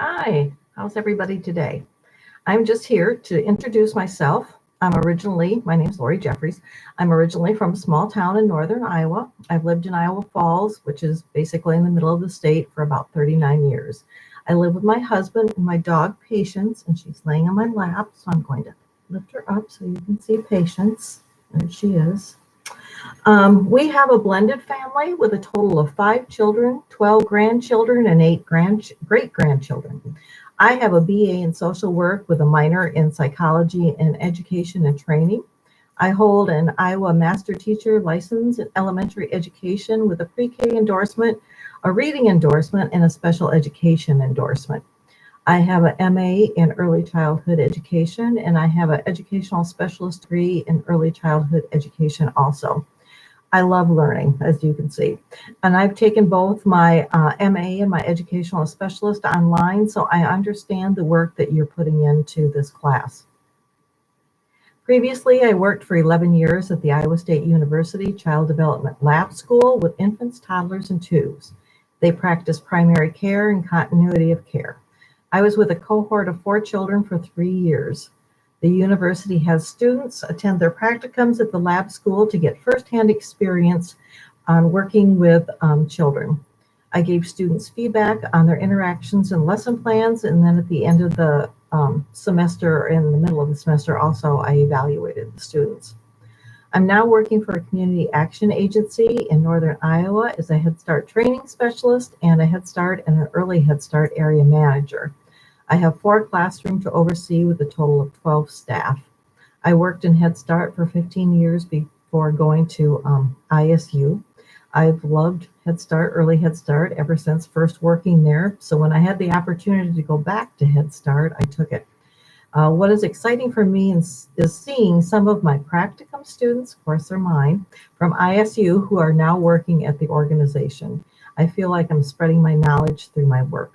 Hi, how's everybody today? I'm just here to introduce myself. My name's Lori Jeffries. I'm originally from a small town in northern Iowa. I've lived in Iowa Falls, which is basically in the middle of the state, for about 39 years. I live with my husband and my dog, Patience, and she's laying on my lap, so I'm going to lift her up so you can see Patience. There she is. We have a blended family with a total of 5 children, 12 grandchildren, and 8 great grandchildren. I have a BA in social work with a minor in psychology and education and training. I hold an Iowa master teacher license in elementary education with a pre-K endorsement, a reading endorsement, and a special education endorsement. I have an MA in early childhood education, and I have an educational specialist degree in early childhood education also. I love learning, as you can see. And I've taken both my MA and my educational specialist online, so I understand the work that you're putting into this class. Previously, I worked for 11 years at the Iowa State University Child Development Lab School with infants, toddlers, and twos. They practice primary care and continuity of care. I was with a cohort of 4 children for 3 years. The university has students attend their practicums at the lab school to get firsthand experience on working with children. I gave students feedback on their interactions and lesson plans, and then at the end of the semester, in the middle of the semester also, I evaluated the students. I'm now working for a community action agency in northern Iowa as a Head Start training specialist and a Head Start and an early Head Start area manager. I have 4 classrooms to oversee with a total of 12 staff. I worked in Head Start for 15 years before going to ISU. I've loved Head Start, early Head Start, ever since first working there. So when I had the opportunity to go back to Head Start, I took it. What is exciting for me is seeing some of my practicum students, of course they're mine, from ISU who are now working at the organization. I feel like I'm spreading my knowledge through my work.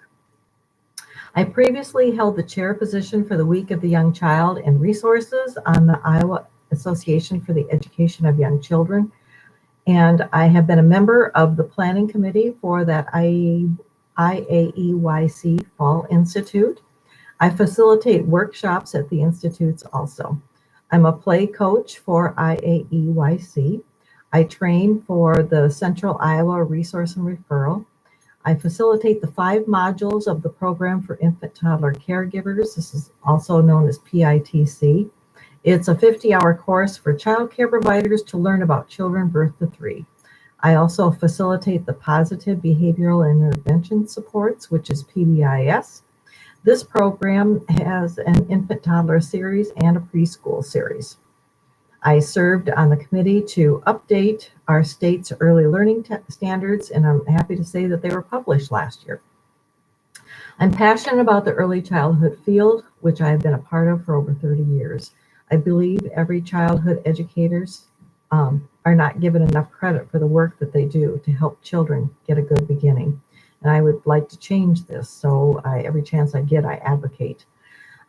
I previously held the chair position for the Week of the Young Child and Resources on the Iowa Association for the Education of Young Children. And I have been a member of the planning committee for that IAEYC Fall Institute. I facilitate workshops at the institutes also. I'm a play coach for IAEYC. I train for the Central Iowa Resource and Referral. I facilitate the 5 modules of the program for infant toddler caregivers. This is also known as PITC. It's a 50-hour course for child care providers to learn about children birth to 3. I also facilitate the Positive Behavioral Intervention Supports, which is PBIS. This program has an infant toddler series and a preschool series. I served on the committee to update our state's early learning standards, and I'm happy to say that they were published last year. I'm passionate about the early childhood field, which I've been a part of for over 30 years. I believe every childhood educators are not given enough credit for the work that they do to help children get a good beginning. And I would like to change this, so every chance I get, I advocate.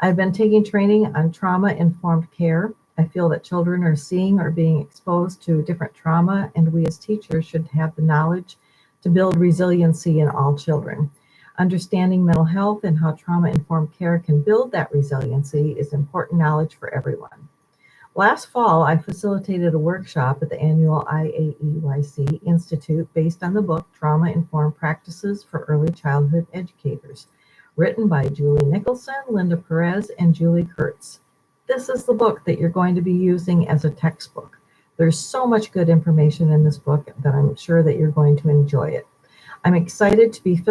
I've been taking training on trauma-informed care. I feel that children are seeing or being exposed to different trauma, and we as teachers should have the knowledge to build resiliency in all children. Understanding mental health and how trauma-informed care can build that resiliency is important knowledge for everyone. Last fall, I facilitated a workshop at the annual IAEYC Institute based on the book Trauma-Informed Practices for Early Childhood Educators, written by Julie Nicholson, Linda Perez, and Julie Kurtz. This is the book that you're going to be using as a textbook. There's so much good information in this book that I'm sure that you're going to enjoy it. I'm excited to be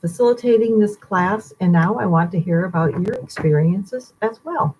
facilitating this class, and now I want to hear about your experiences as well.